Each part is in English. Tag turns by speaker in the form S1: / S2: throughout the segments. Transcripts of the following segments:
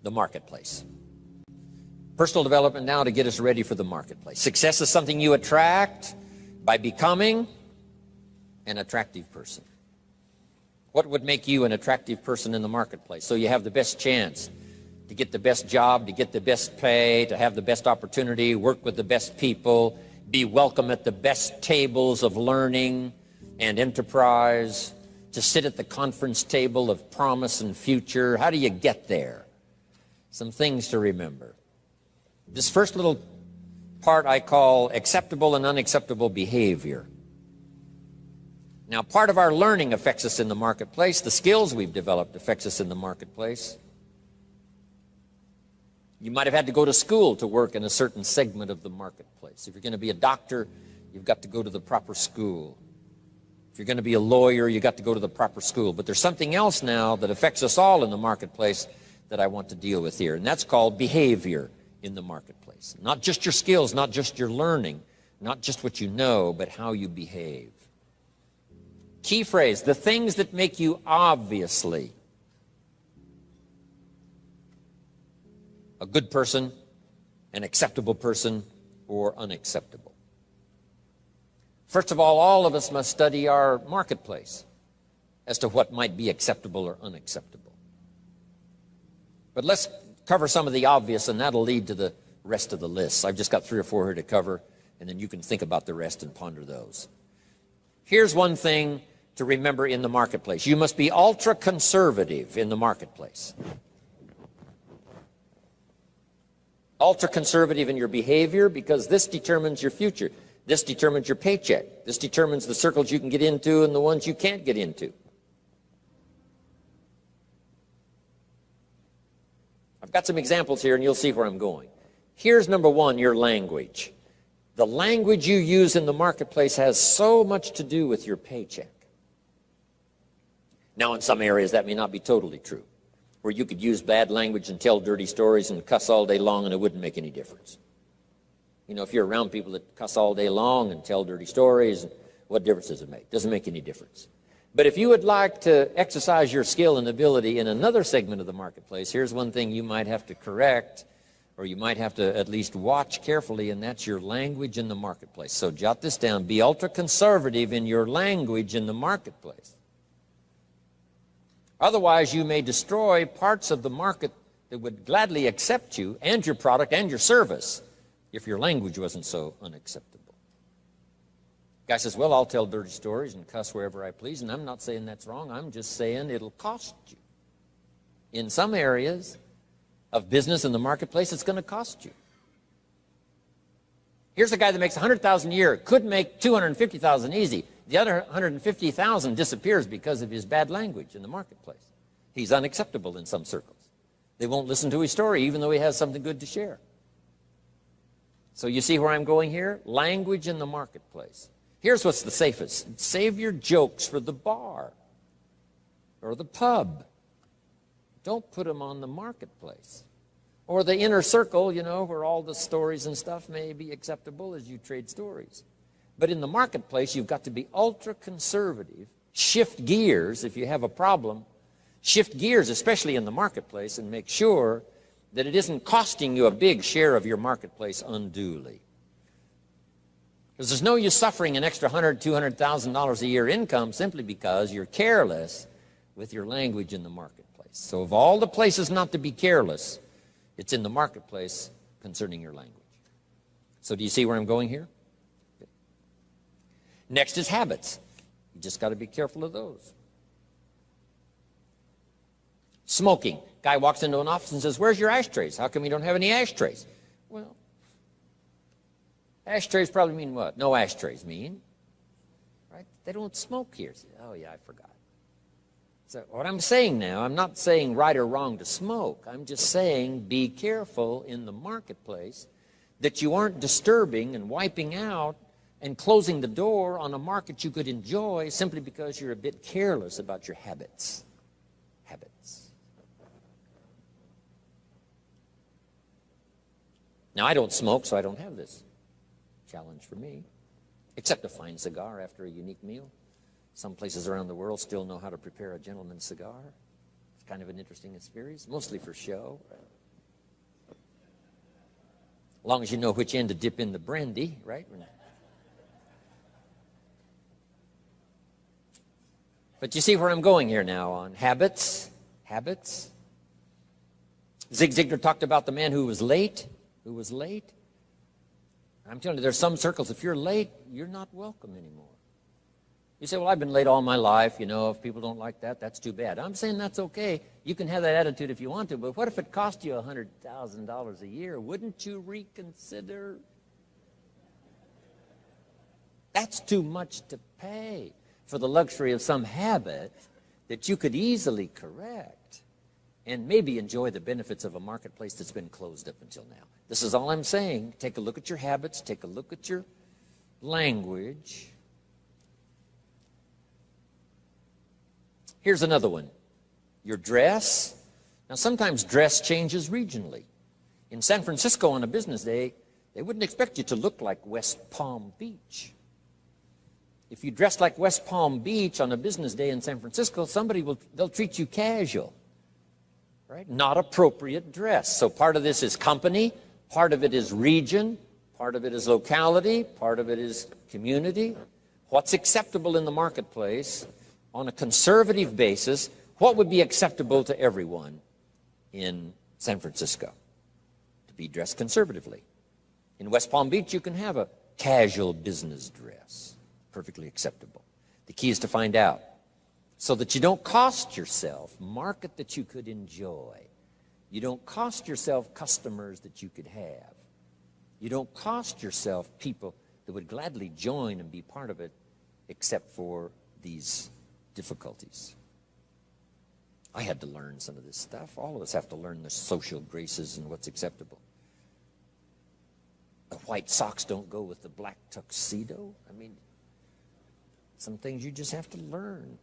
S1: the marketplace. Personal development now to get us ready for the marketplace. Success is something you attract by becoming an attractive person. What would make you an attractive person in the marketplace? So you have the best chance to get the best job, to get the best pay, to have the best opportunity, work with the best people, be welcome at the best tables of learning and enterprise, to sit at the conference table of promise and future. How do you get there? Some things to remember. This first little part I call acceptable and unacceptable behavior. Now, part of our learning affects us in the marketplace. The skills we've developed affects us in the marketplace. You might have had to go to school to work in a certain segment of the marketplace. If you're going to be a doctor, you've got to go to the proper school. If you're going to be a lawyer, you've got to go to the proper school. But there's something else now that affects us all in the marketplace that I want to deal with here, and that's called behavior in the marketplace. Not just your skills, not just your learning, not just what you know, but how you behave. Key phrase, the things that make you obviously a good person, an acceptable person, or unacceptable. First of all of us must study our marketplace as to what might be acceptable or unacceptable. But let's cover some of the obvious, and that'll lead to the rest of the list. I've just got 3 or 4 here to cover, and then you can think about the rest and ponder those. Here's one thing to remember in the marketplace. You must be ultra-conservative in the marketplace. Ultra-conservative in your behavior, because this determines your future. This determines your paycheck. This determines the circles you can get into and the ones you can't get into. I've got some examples here, and you'll see where I'm going. Here's number one, your language. The language you use in the marketplace has so much to do with your paycheck. Now, in some areas, that may not be totally true, where you could use bad language and tell dirty stories and cuss all day long, and it wouldn't make any difference. You know, if you're around people that cuss all day long and tell dirty stories, what difference does it make? Doesn't make any difference. But if you would like to exercise your skill and ability in another segment of the marketplace, here's one thing you might have to correct, or you might have to at least watch carefully, and that's your language in the marketplace. So jot this down. Be ultra-conservative in your language in the marketplace. Otherwise, you may destroy parts of the market that would gladly accept you and your product and your service if your language wasn't so unacceptable. Guy says, well, I'll tell dirty stories and cuss wherever I please, and I'm not saying that's wrong. I'm just saying it'll cost you. In some areas of business in the marketplace, it's going to cost you. Here's a guy that makes $100,000 a year, could make $250,000 easy. The other $150,000 disappears because of his bad language in the marketplace. He's unacceptable in some circles. They won't listen to his story, even though he has something good to share. So you see where I'm going here? Language in the marketplace. Here's what's the safest. Save your jokes for the bar or the pub. Don't put them on the marketplace. Or the inner circle, you know, where all the stories and stuff may be acceptable as you trade stories. But in the marketplace, you've got to be ultra-conservative. Shift gears if you have a problem. Shift gears, especially in the marketplace, and make sure that it isn't costing you a big share of your marketplace unduly. Because there's no use suffering an extra $100,000, $200,000 a year income simply because you're careless with your language in the marketplace. So of all the places not to be careless, it's in the marketplace concerning your language. So do you see where I'm going here? Okay. Next is habits. You just got to be careful of those. Smoking. Guy walks into an office and says, where's your ashtrays? How come you don't have any ashtrays? Well, ashtrays probably mean what? No ashtrays mean, right? They don't smoke here. Oh, yeah, I forgot. So what I'm saying now, I'm not saying right or wrong to smoke. I'm just saying be careful in the marketplace that you aren't disturbing and wiping out and closing the door on a market you could enjoy simply because you're a bit careless about your habits. Habits. Now, I don't smoke, so I don't have this challenge for me, except a fine cigar after a unique meal. Some places around the world still know how to prepare a gentleman's cigar. It's kind of an interesting experience, mostly for show. As long as you know which end to dip in the brandy, right? But you see where I'm going here now on habits. Habits. Zig Ziglar talked about the man who was late. I'm telling you, there's some circles, if you're late, you're not welcome anymore. You say, well, I've been late all my life. You know, if people don't like that, that's too bad. I'm saying that's okay. You can have that attitude if you want to, but what if it cost you $100,000 a year? Wouldn't you reconsider? That's too much to pay for the luxury of some habit that you could easily correct and maybe enjoy the benefits of a marketplace that's been closed up until now. This is all I'm saying. Take a look at your habits. Take a look at your language. Here's another one. Your dress. Now, sometimes dress changes regionally. In San Francisco on a business day, they wouldn't expect you to look like West Palm Beach. If you dress like West Palm Beach on a business day in San Francisco, they'll treat you casual, right? Not appropriate dress. So part of this is company, part of it is region, part of it is locality, part of it is community. What's acceptable in the marketplace on a conservative basis? What would be acceptable to everyone in San Francisco? To be dressed conservatively. In West Palm Beach, you can have a casual business dress. Perfectly acceptable. The key is to find out so that you don't cost yourself market that you could enjoy. You don't cost yourself customers that you could have. You don't cost yourself people that would gladly join and be part of it except for these difficulties. I had to learn some of this stuff. All of us have to learn the social graces and what's acceptable. The white socks don't go with the black tuxedo. I mean, some things you just have to learn.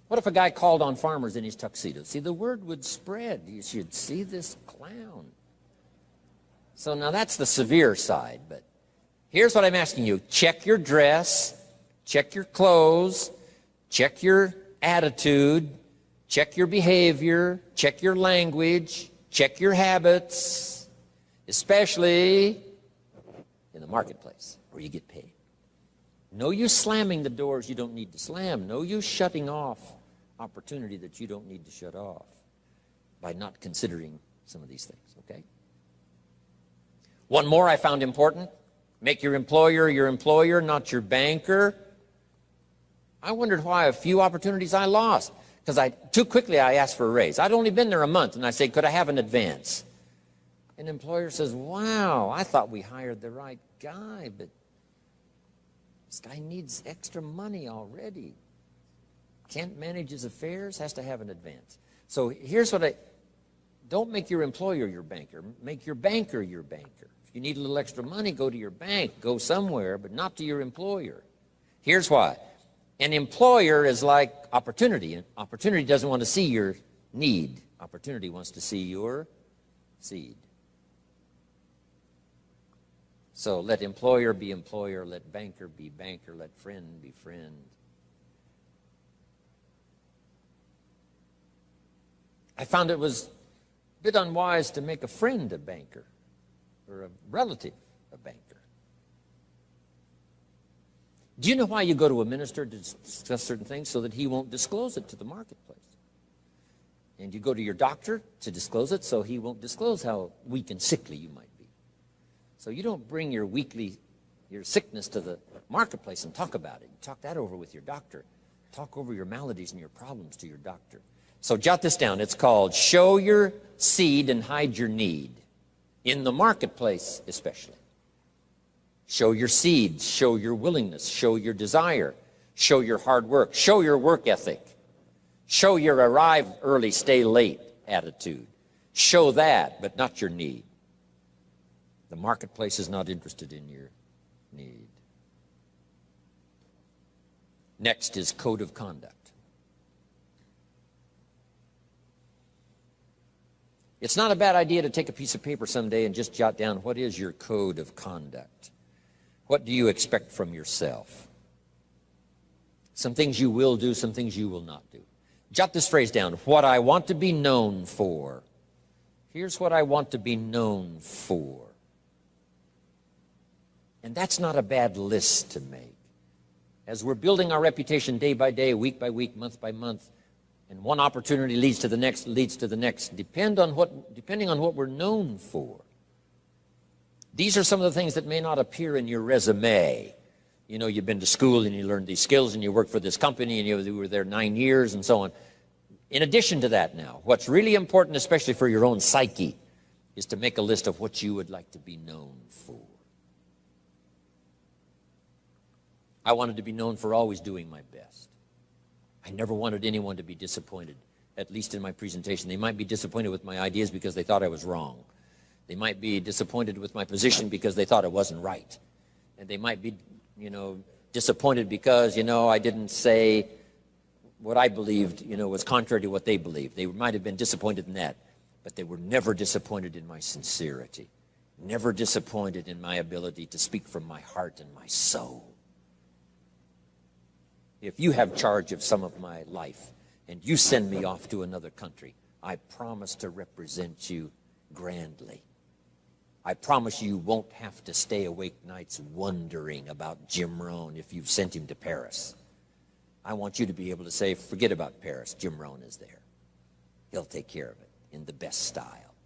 S1: What if a guy called on farmers in his tuxedo? See, the word would spread. You should see this clown. So now that's the severe side, but here's what I'm asking you. Check your dress, check your clothes, check your attitude, check your behavior, check your language, check your habits, especially in the marketplace where you get paid. No use slamming the doors you don't need to slam. No use shutting off opportunity that you don't need to shut off by not considering some of these things, okay? One more I found important. Make your employer, not your banker. I wondered why a few opportunities I lost. Because too quickly I asked for a raise. I'd only been there a month, and I said, could I have an advance? An employer says, wow, I thought we hired the right guy, but this guy needs extra money already. Can't manage his affairs, has to have an advance. So here's what don't make your employer your banker. Make your banker your banker. If you need a little extra money, go to your bank. Go somewhere, but not to your employer. Here's why. An employer is like opportunity. Opportunity doesn't want to see your need. Opportunity wants to see your seed. So let employer be employer, let banker be banker, let friend be friend. I found it was a bit unwise to make a friend a banker or a relative a banker. Do you know why you go to a minister to discuss certain things? So that he won't disclose it to the marketplace. And you go to your doctor to disclose it so he won't disclose how weak and sickly you might be. So you don't bring your sickness to the marketplace and talk about it. You talk that over with your doctor. Talk over your maladies and your problems to your doctor. So jot this down. It's called show your seed and hide your need. In the marketplace especially. Show your seeds, show your willingness, show your desire, show your hard work, show your work ethic, show your arrive early, stay late attitude. Show that, but not your need. The marketplace is not interested in your need. Next is code of conduct. It's not a bad idea to take a piece of paper someday and just jot down what is your code of conduct. What do you expect from yourself? Some things you will do, some things you will not do. Jot this phrase down. What I want to be known for. Here's what I want to be known for. And that's not a bad list to make. As we're building our reputation day by day, week by week, month by month, and one opportunity leads to the next, depending on what we're known for. These are some of the things that may not appear in your resume. You know, you've been to school and you learned these skills and you work for this company and you were there 9 years and so on. In addition to that now, what's really important, especially for your own psyche, is to make a list of what you would like to be known for. I wanted to be known for always doing my best. I never wanted anyone to be disappointed, at least in my presentation. They might be disappointed with my ideas because they thought I was wrong. They might be disappointed with my position because they thought it wasn't right. And they might be, disappointed because, I didn't say what I believed, was contrary to what they believed. They might have been disappointed in that. But they were never disappointed in my sincerity. Never disappointed in my ability to speak from my heart and my soul. If you have charge of some of my life and you send me off to another country, I promise to represent you grandly. I promise you won't have to stay awake nights wondering about Jim Rohn if you've sent him to Paris. I want you to be able to say, forget about Paris, Jim Rohn is there. He'll take care of it in the best style.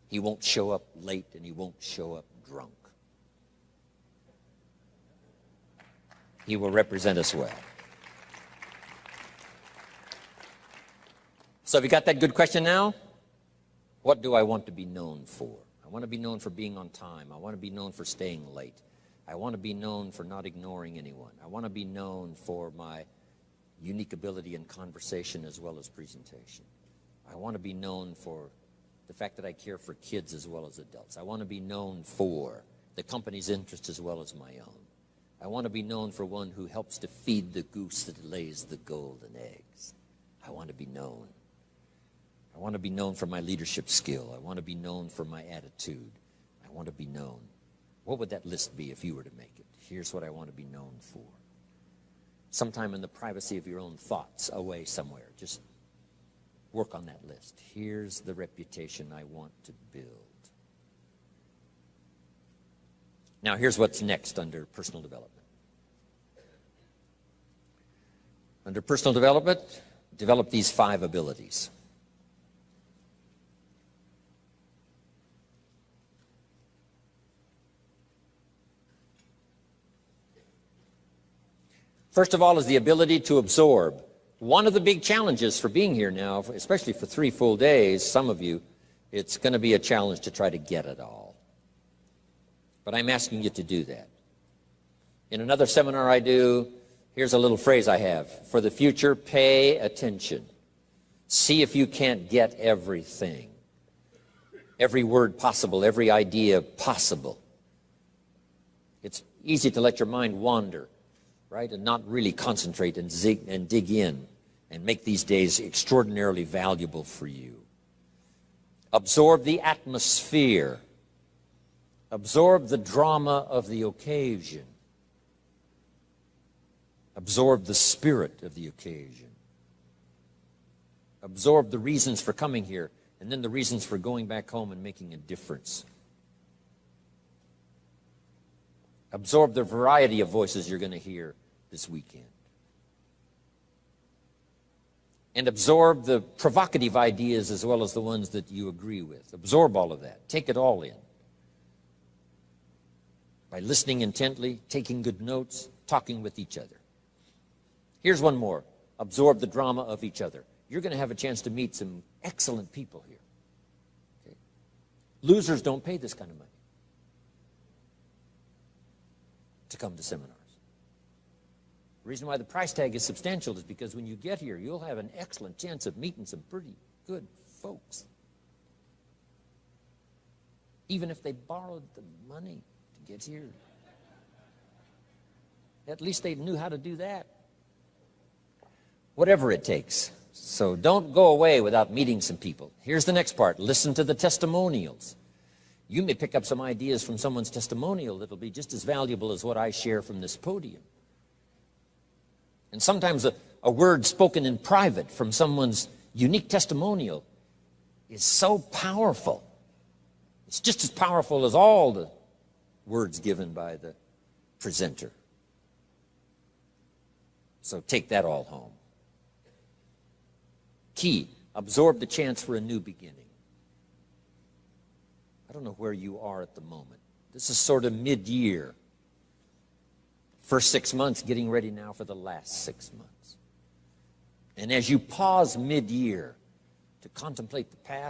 S1: He won't show up late and he won't show up drunk. He will represent us well. So have you got that good question now? What do I want to be known for? I want to be known for being on time. I want to be known for staying late. I want to be known for not ignoring anyone. I want to be known for my unique ability in conversation as well as presentation. I want to be known for the fact that I care for kids as well as adults. I want to be known for the company's interest as well as my own. I want to be known for one who helps to feed the goose that lays the golden eggs. I want to be known. I want to be known for my leadership skill. I want to be known for my attitude. I want to be known. What would that list be if you were to make it? Here's what I want to be known for. Sometime in the privacy of your own thoughts, away somewhere, just work on that list. Here's the reputation I want to build. Now, here's what's next under personal development. Under personal development, develop these 5 abilities. First of all is the ability to absorb. One of the big challenges for being here now, especially for 3 full days, some of you, it's going to be a challenge to try to get it all. But I'm asking you to do that. In another seminar I do, here's a little phrase I have. For the future, pay attention. See if you can't get everything. Every word possible, every idea possible. It's easy to let your mind wander, right, and not really concentrate and dig in and make these days extraordinarily valuable for you. Absorb the atmosphere. Absorb the drama of the occasion. Absorb the spirit of the occasion. Absorb the reasons for coming here and then the reasons for going back home and making a difference. Absorb the variety of voices you're going to hear this weekend. And absorb the provocative ideas as well as the ones that you agree with. Absorb all of that. Take it all in. By listening intently, taking good notes, talking with each other. Here's one more. Absorb the drama of each other. You're going to have a chance to meet some excellent people here. Okay? Losers don't pay this kind of money to come to seminars. The reason why the price tag is substantial is because when you get here, you'll have an excellent chance of meeting some pretty good folks. Even if they borrowed the money to get here. At least they knew how to do that. Whatever it takes. So don't go away without meeting some people. Here's the next part. Listen to the testimonials. You may pick up some ideas from someone's testimonial that'll be just as valuable as what I share from this podium. And sometimes a word spoken in private from someone's unique testimonial is so powerful It's just as powerful as all the words given by the presenter. So take that all home. Key, absorb the chance for a new beginning. I don't know where you are at the moment. This is sort of mid-year. First 6 months, getting ready now for the last 6 months. And as you pause mid-year to contemplate the past,